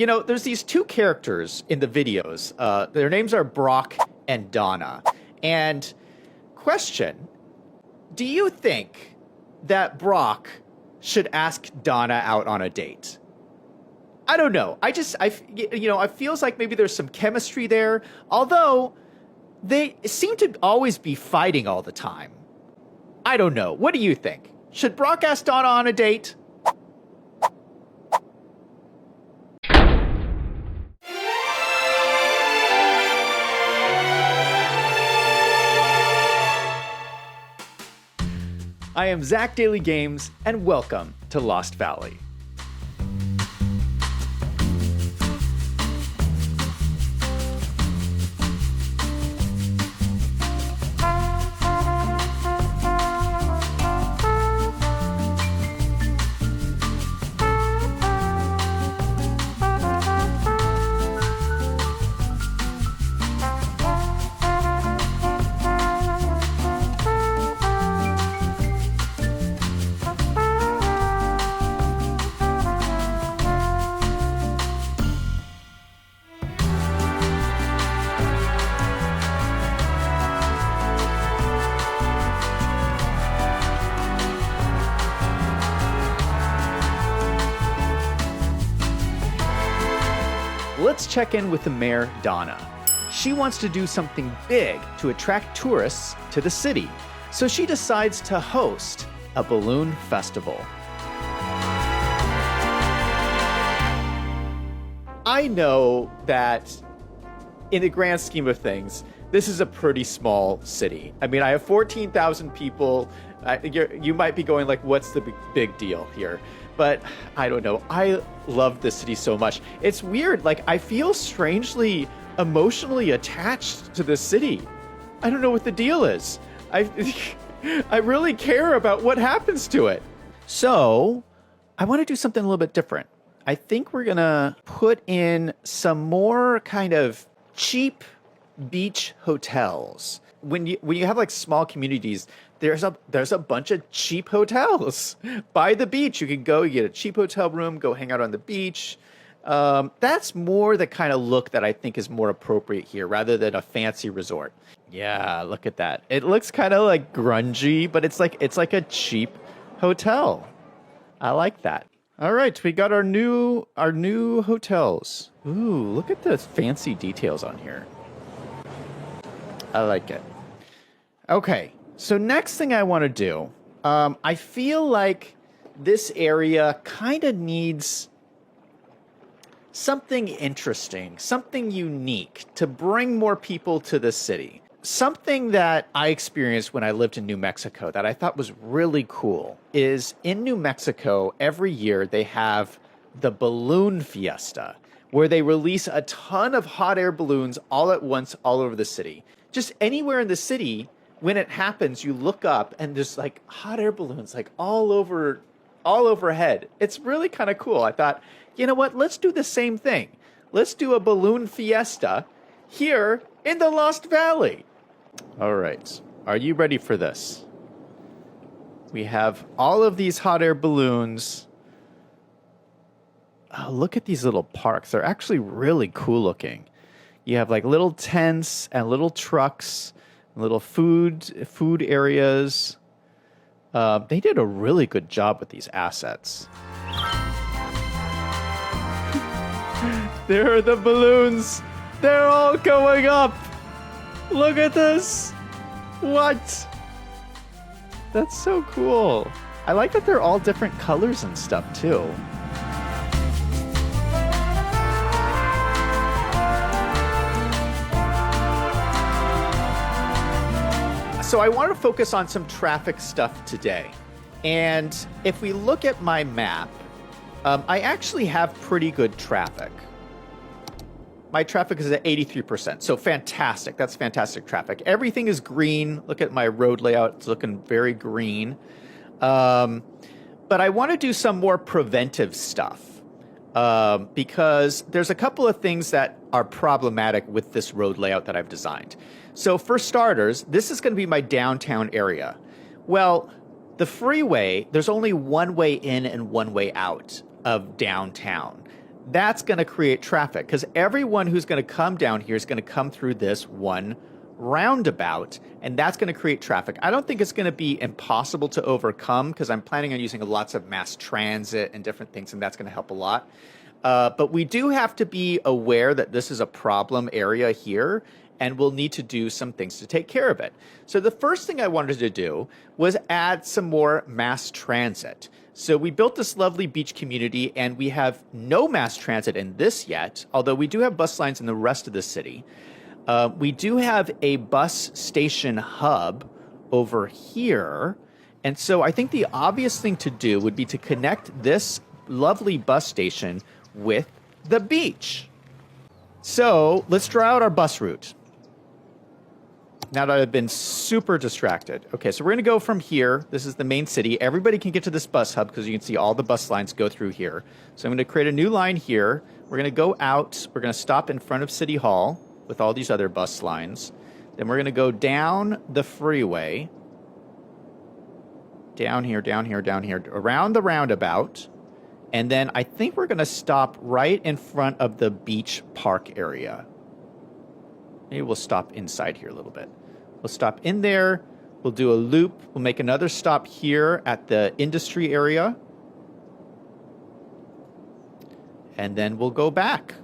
You know, there's these two characters in the videos. Their names are Brock and Donna. And question, do you think that Brock should ask Donna out on a date? I don't know. It feels like maybe there's some chemistry there. Although they seem to always be fighting all the time. I don't know. What do you think? Should Brock ask Donna on a date? I am Zach Daily Games, and welcome to Lost Valley. Let's check in with the mayor, Donna. She wants to do something big to attract tourists to the city, so she decides to host a balloon festival. I know that in the grand scheme of things, this is a pretty small city. I mean, I have 14,000 people. You might be going like, what's the big deal here? But I don't know. I love this city so much. It's weird. Like, I feel strangely emotionally attached to this city. I don't know what the deal is. I really care about what happens to it. So I want to do something a little bit different. I think we're going to put in some more kind of cheap beach hotels. When you have like small communities, there's a bunch of cheap hotels by the beach. You can go, you get a cheap hotel room, go hang out on the beach. That's more the kind of look that I think is more appropriate here rather than a fancy resort. Yeah, look at that. It looks kind of like grungy, but it's like a cheap hotel. I like that. All right, we got our new hotels. Ooh, look at the fancy details on here. I like it. Okay. So next thing I want to do, I feel like this area kind of needs something interesting, something unique to bring more people to the city. Something that I experienced when I lived in New Mexico that I thought was really cool is in New Mexico, every year they have the balloon fiesta, where they release a ton of hot air balloons all at once all over the city. Just anywhere in the city. When it happens, you look up and there's like hot air balloons like all overhead. It's really kind of cool. I thought, you know what? Let's do the same thing. Let's do a balloon fiesta here in the Lost Valley. All right. Are you ready for this? We have all of these hot air balloons. Oh, look at these little parks. They're actually really cool looking. You have like little tents and little trucks. Little food areas. They did a really good job with these assets. There are the balloons. They're all going up. Look at this. What? That's so cool. I like that they're all different colors and stuff too. So I want to focus on some traffic stuff today. And if we look at my map, I actually have pretty good traffic. My traffic is at 83%, so fantastic. That's fantastic traffic. Everything is green. Look at my road layout. It's looking very green. But I want to do some more preventive stuff because there's a couple of things that are problematic with this road layout that I've designed. So for starters, this is going to be my downtown area. Well, the freeway, there's only one way in and one way out of downtown. that's going to create traffic because everyone who's going to come down here is going to come through this one roundabout, and that's going to create traffic. I don't think it's going to be impossible to overcome because I'm planning on using lots of mass transit and different things, and that's going to help a lot. But we do have to be aware that this is a problem area here, and we'll need to do some things to take care of it. So the first thing I wanted to do was add some more mass transit. So we built this lovely beach community, and we have no mass transit in this yet, although we do have bus lines in the rest of the city. We do have a bus station hub over here. And so I think the obvious thing to do would be to connect this lovely bus station with the beach. So let's draw out our bus route. Now that I've been super distracted. Okay, so we're going to go from here. This is the main city. Everybody can get to this bus hub because you can see all the bus lines go through here. So I'm going to create a new line here. We're going to go out. We're going to stop in front of City Hall with all these other bus lines. Then we're going to go down the freeway. Down here, down here, down here, around the roundabout. And then I think we're going to stop right in front of the beach park area. Maybe we'll stop inside here a little bit. We'll stop in there. We'll do a loop. We'll make another stop here at the industry area. And then we'll go back.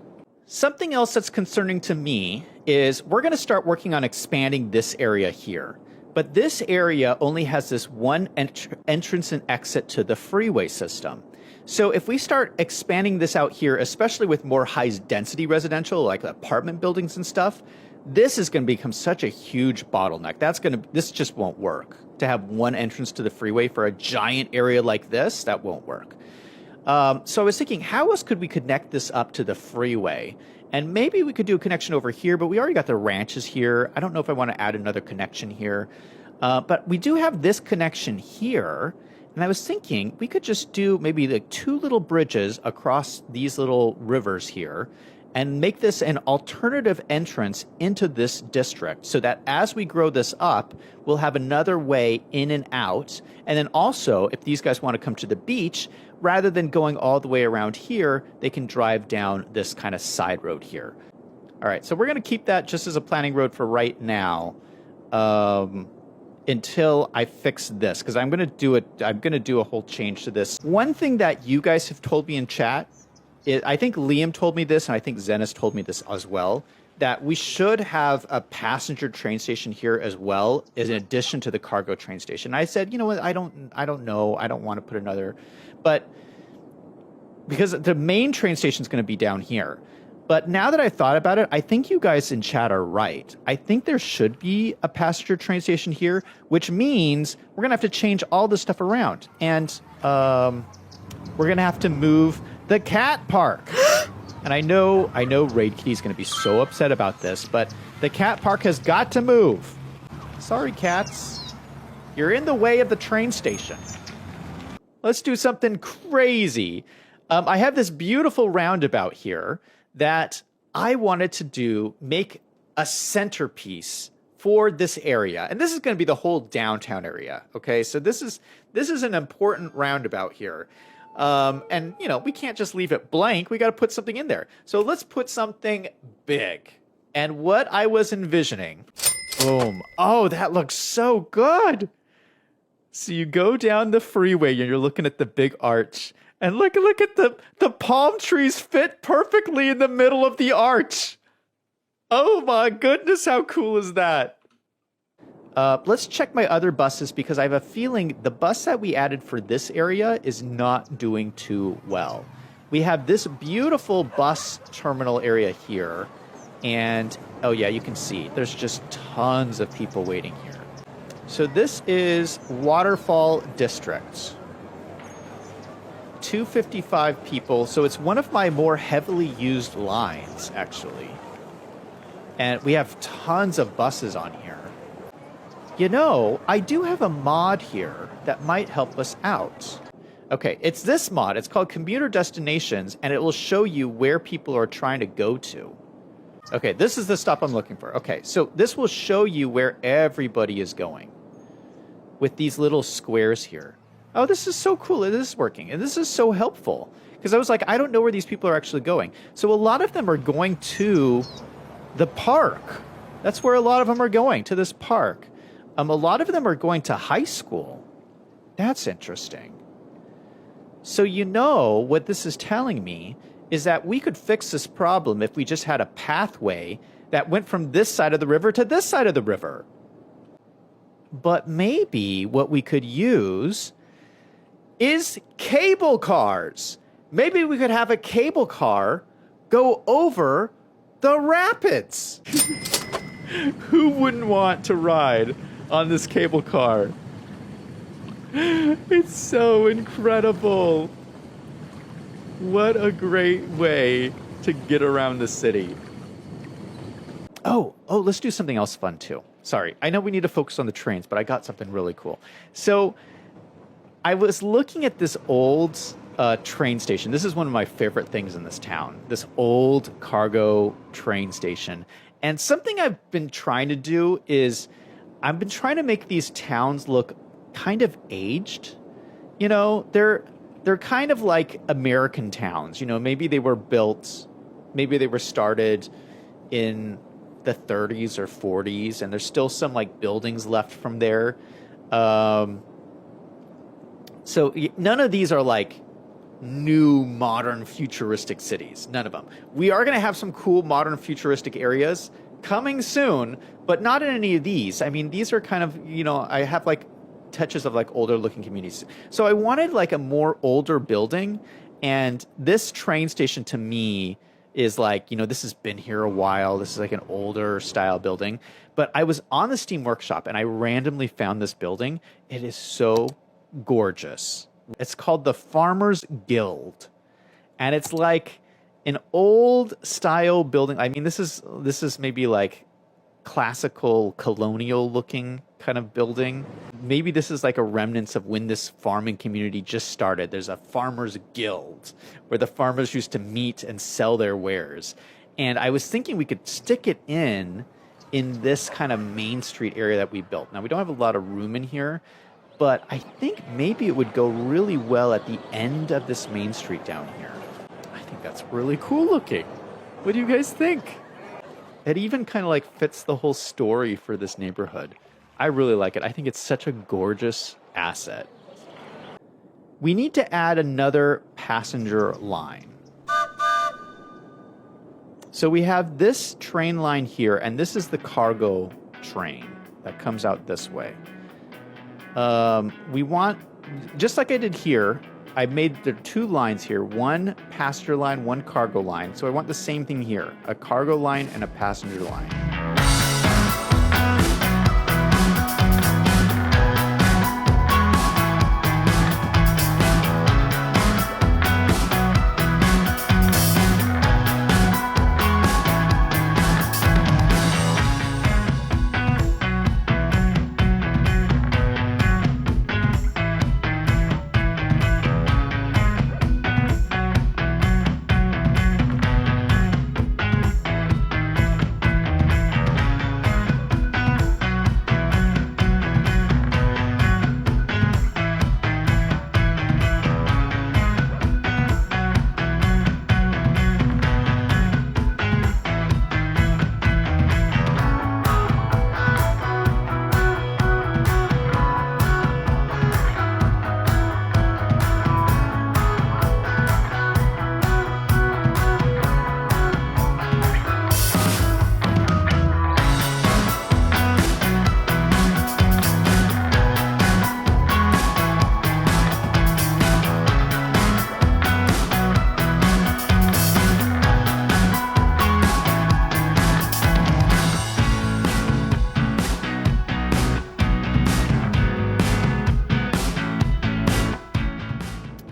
Something else that's concerning to me is we're going to start working on expanding this area here. But this area only has this one entrance and exit to the freeway system. So if we start expanding this out here, especially with more high density residential, like apartment buildings and stuff, this is going to become such a huge bottleneck. This just won't work. To have one entrance to the freeway for a giant area like this, that won't work. So I was thinking, how else could we connect this up to the freeway? And maybe we could do a connection over here, but we already got the ranches here. I don't know if I want to add another connection here. But we do have this connection here. And I was thinking we could just do maybe like 2 little bridges across these little rivers here and make this an alternative entrance into this district so that as we grow this up, we'll have another way in and out. And then also, if these guys want to come to the beach, rather than going all the way around here, they can drive down this kind of side road here. All right, so we're going to keep that just as a planning road for right now until I fix this, because I'm going to do a whole change to this. One thing that you guys have told me in chat, I think Liam told me this, and I think Zenis told me this as well, that we should have a passenger train station here as well, in addition to the cargo train station. I said, you know what, I don't know, I don't want to put another, but because the main train station is going to be down here. But now that I thought about it, I think you guys in chat are right. I think there should be a passenger train station here, which means we're going to have to change all this stuff around. And we're going to have to move the cat park. And I know Raid Kitty's going to be so upset about this, but the cat park has got to move. Sorry, cats. You're in the way of the train station. Let's do something crazy. I have this beautiful roundabout here that I wanted to make a centerpiece for this area. And this is going to be the whole downtown area. Okay, so this is an important roundabout here. And, you know, we can't just leave it blank. We got to put something in there. So let's put something big. And what I was envisioning, boom. Oh, that looks so good. So you go down the freeway and you're looking at the big arch. And look at the palm trees fit perfectly in the middle of the arch. Oh my goodness, how cool is that? Let's check my other buses because I have a feeling the bus that we added for this area is not doing too well. We have this beautiful bus terminal area here. And, oh yeah, you can see there's just tons of people waiting here. So this is Waterfall District. 255 people, so it's one of my more heavily used lines, actually. And we have tons of buses on here. You know, I do have a mod here that might help us out. Okay, it's this mod. It's called Commuter Destinations, and it will show you where people are trying to go to. Okay, this is the stop I'm looking for. Okay, so this will show you where everybody is going with these little squares here. Oh, this is so cool. It is working. And this is so helpful. Because I was like, I don't know where these people are actually going. So a lot of them are going to the park. That's where a lot of them are going, to this park. A lot of them are going to high school. That's interesting. So what this is telling me is that we could fix this problem if we just had a pathway that went from this side of the river to this side of the river. But maybe what we could use is cable cars. Maybe we could have a cable car go over the rapids. Who wouldn't want to ride on this cable car? It's so incredible. What a great way to get around the city. Oh, let's do something else fun too. Sorry, I know we need to focus on the trains, but I got something really cool. So I was looking at this old train station. This is one of my favorite things in this town, this old cargo train station. And something I've been trying to do is I've been trying to make these towns look kind of aged. They're kind of like American towns. Maybe they were started in the 30s or 40s, and there's still some like buildings left from there. So none of these are like new, modern, futuristic cities. None of them. We are going to have some cool, modern, futuristic areas coming soon, but not in any of these. I mean, these are kind of, I have like touches of like older looking communities. So I wanted like a more older building, and this train station to me is like, this has been here a while. This is like an older style building. But I was on the Steam Workshop and I randomly found this building. It is so gorgeous. It's called the Farmers Guild. And it's like an old style building. I mean, this is maybe like classical colonial looking kind of building. Maybe this is like a remnants of when this farming community just started. There's a farmers guild where the farmers used to meet and sell their wares. And I was thinking we could stick it in this kind of main street area that we built. Now, we don't have a lot of room in here, but I think maybe it would go really well at the end of this main street down here. I think that's really cool looking. What do you guys think? It even kind of like fits the whole story for this neighborhood. I really like it. I think it's such a gorgeous asset. We need to add another passenger line. So we have this train line here, and this is the cargo train that comes out this way. We want, just like I did here, I made the two lines here, one passenger line, one cargo line. So I want the same thing here, a cargo line and a passenger line.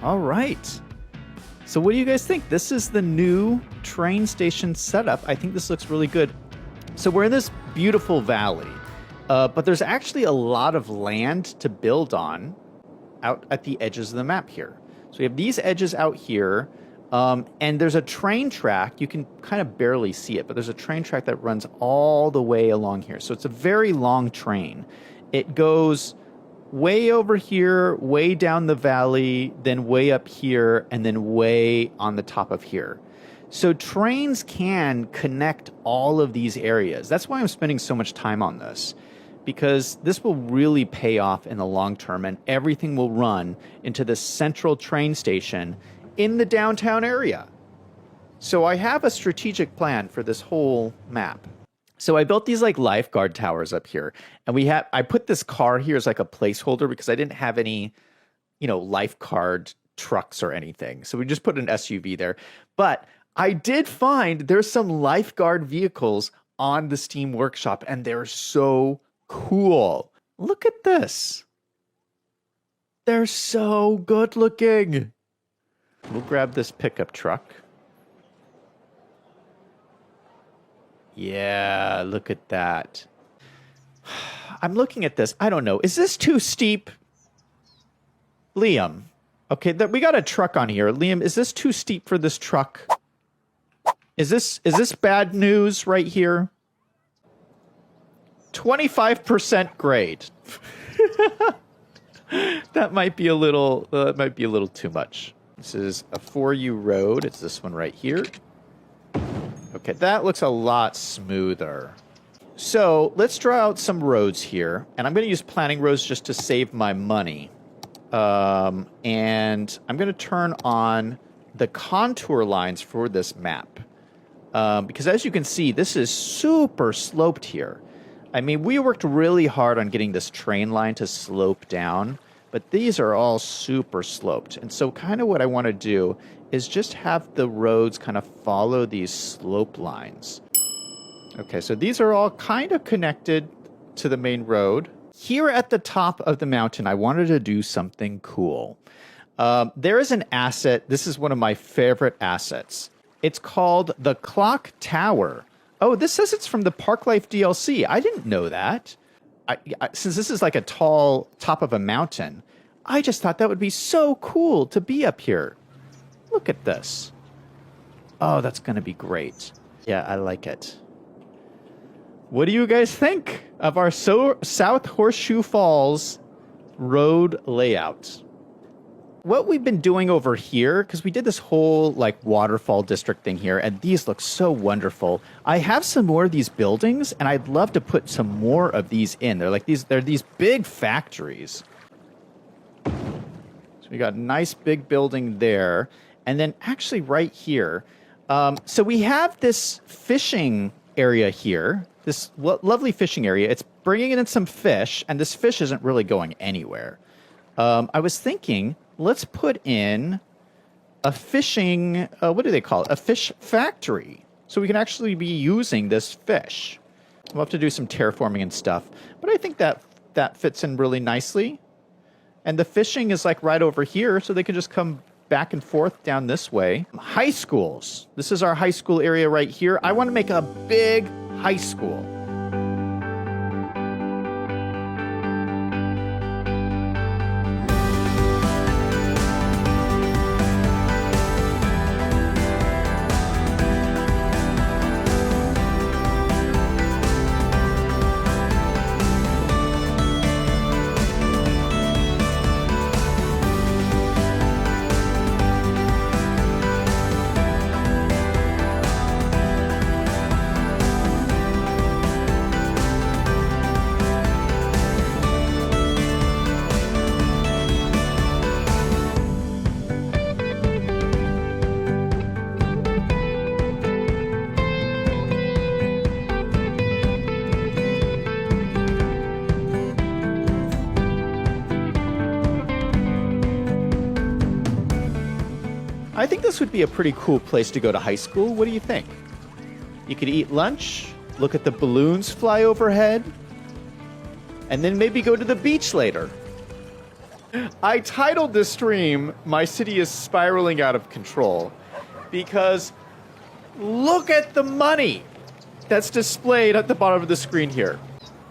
All right. So what do you guys think? This is the new train station setup. I think this looks really good. So we're in this beautiful valley, but there's actually a lot of land to build on out at the edges of the map here. So we have these edges out here, and there's a train track. You can kind of barely see it, but there's a train track that runs all the way along here. So it's a very long train. It goes way over here, way down the valley, then way up here, and then way on the top of here. So trains can connect all of these areas. That's why I'm spending so much time on this, because this will really pay off in the long term, and everything will run into the central train station in the downtown area. So I have a strategic plan for this whole map. So I built these like lifeguard towers up here, and I put this car here as like a placeholder because I didn't have any, lifeguard trucks or anything. So we just put an SUV there. But I did find there's some lifeguard vehicles on the Steam Workshop, and they're so cool. Look at this. They're so good looking. We'll grab this pickup truck. Yeah, look at that. I'm looking at this. I don't know. Is this too steep? Liam. Okay, we got a truck on here. Liam, is this too steep for this truck? Is this bad news right here? 25% grade. That might be a little too much. This is a 4U road. It's this one right here. Okay, that looks a lot smoother. So let's draw out some roads here. And I'm going to use planning roads just to save my money. And I'm going to turn on the contour lines for this map. Because as you can see, this is super sloped here. I mean, we worked really hard on getting this train line to slope down. But these are all super sloped. And so kind of what I want to do is just have the roads kind of follow these slope lines. Okay, so these are all kind of connected to the main road. Here at the top of the mountain, I wanted to do something cool. There is an asset. This is one of my favorite assets. It's called the Clock Tower. Oh, this says it's from the Park Life DLC. I didn't know that. Since this is like a tall top of a mountain, I just thought that would be so cool to be up here. Look at this. Oh, that's going to be great. Yeah, I like it. What do you guys think of our South Horseshoe Falls road layout? What we've been doing over here, because we did this whole like waterfall district thing here, and these look so wonderful. I have some more of these buildings, and I'd love to put some more of these in. They're these big factories. So we got a nice big building there, and then actually right here. So we have this fishing area here, this lovely fishing area. It's bringing in some fish, and this fish isn't really going anywhere. I was thinking, let's put in a fishing, what do they call it? A fish factory. So we can actually be using this fish. We'll have to do some terraforming and stuff. But I think that fits in really nicely. And the fishing is like right over here, so they can just come back and forth down this way. High schools. This is our high school area right here. I want to make a big high school. I think this would be a pretty cool place to go to high school. What do you think? You could eat lunch, look at the balloons fly overhead, and then maybe go to the beach later. I titled this stream, "My City is Spiraling Out of Control," because look at the money that's displayed at the bottom of the screen here.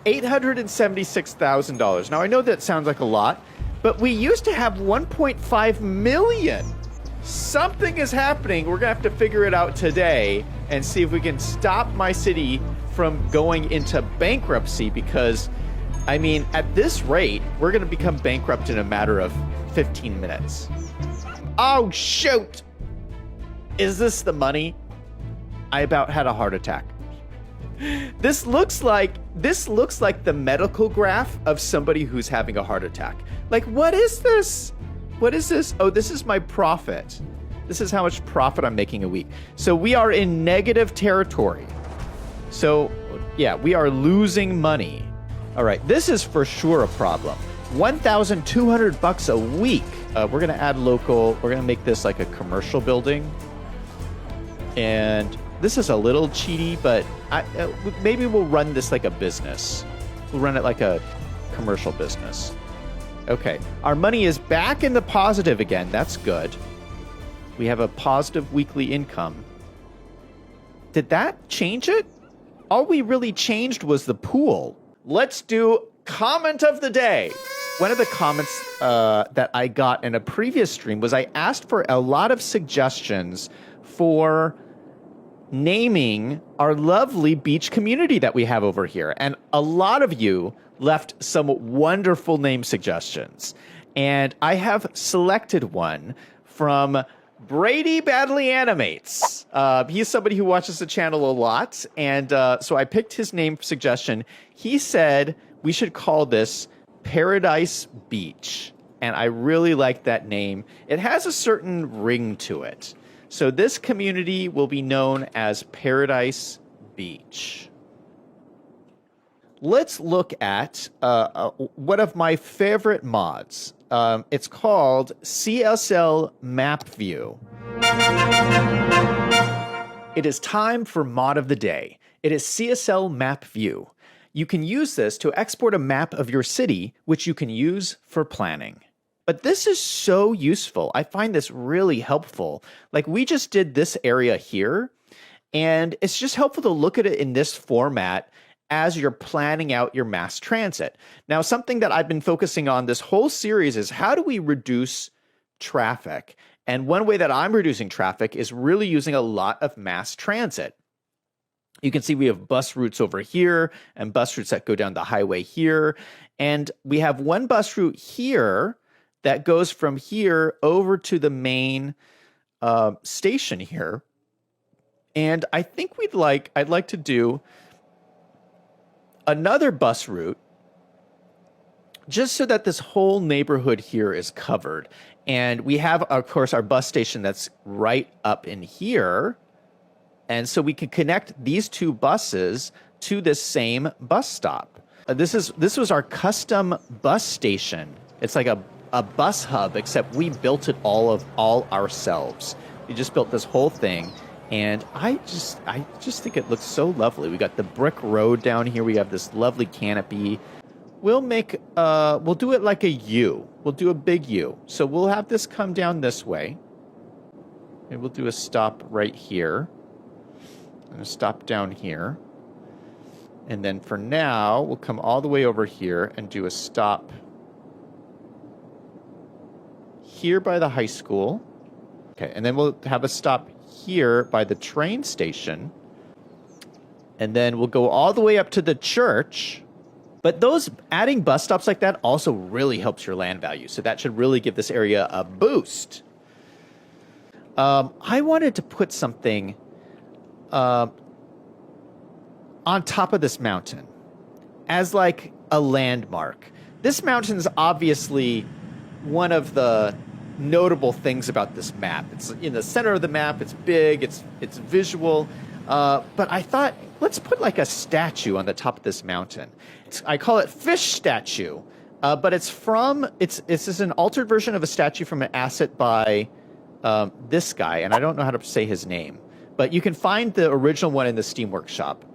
$876,000. Now, I know that sounds like a lot, but we used to have 1.5 million. Something is happening. We're going to have to figure it out today and see if we can stop my city from going into bankruptcy, because I mean, at this rate, we're going to become bankrupt in a matter of 15 minutes. Oh, shoot! Is this the money? I about had a heart attack. This looks like the medical graph of somebody who's having a heart attack. Like, what is this? What is this? Oh, this is my profit. This is how much profit I'm making a week. So we are in negative territory. So, yeah, we are losing money. All right, this is for sure a problem. $1,200 a week. We're gonna add local. We're gonna make this like a commercial building. And this is a little cheaty, but maybe we'll run this like a business. We'll run it like a commercial business. Okay, our money is back in the positive again. That's good. We have a positive weekly income. Did that change it? All we really changed was the pool. Let's do comment of the day. One of the comments that I got in a previous stream was I asked for a lot of suggestions for naming our lovely beach community that we have over here. And a lot of you left some wonderful name suggestions. And I have selected one from Brady Badly Animates. He's somebody who watches the channel a lot. And so I picked his name suggestion. He said we should call this Paradise Beach. And I really like that name. It has a certain ring to it. So this community will be known as Paradise Beach. Let's look at one of my favorite mods. It's called CSL Map View. It is time for mod of the day. It is CSL Map View. You can use this to export a map of your city, which you can use for planning. But this is so useful. I find this really helpful. Like, we just did this area here, and it's just helpful to look at it in this format as you're planning out your mass transit. Now, something that I've been focusing on this whole series is how do we reduce traffic? And one way that I'm reducing traffic is really using a lot of mass transit. You can see we have bus routes over here and bus routes that go down the highway here. And we have one bus route here that goes from here over to the main station here. And I think I'd like to do another bus route just so that this whole neighborhood here is covered. And we have, of course, our bus station that's right up in here. And so we can connect these two buses to this same bus stop. This was our custom bus station. It's like a bus hub, except we built it all ourselves. We just built this whole thing. And I just think it looks so lovely. We got the brick road down here. We have this lovely canopy. We'll do it like a U. We'll do a big U. So we'll have this come down this way. And we'll do a stop right here. And a stop down here. And then for now, we'll come all the way over here and do a stop here by the high school. Okay, and then we'll have a stop here by the train station. And then we'll go all the way up to the church. But adding bus stops like that also really helps your land value. So that should really give this area a boost. I wanted to put something on top of this mountain as like a landmark. This mountain is obviously one of the notable things about this map. It's in the center of the map. It's big. It's visual. But I thought, let's put like a statue on the top of this mountain. I call it Fish Statue, but it's just an altered version of a statue from an asset by this guy, and I don't know how to say his name. But you can find the original one in the Steam Workshop.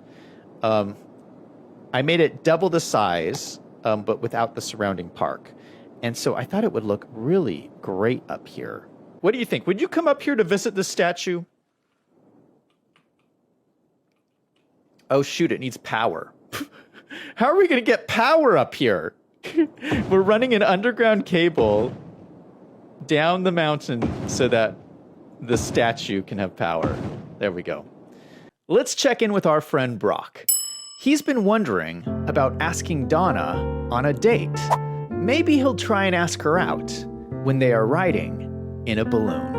I made it double the size, but without the surrounding park. And so I thought it would look really great up here. What do you think? Would you come up here to visit this statue? Oh, shoot, it needs power. How are we going to get power up here? We're running an underground cable down the mountain so that the statue can have power. There we go. Let's check in with our friend Brock. He's been wondering about asking Donna on a date. Maybe he'll try and ask her out when they are riding in a balloon.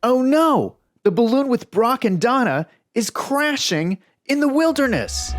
Oh no! The balloon with Brock and Donna is crashing in the wilderness.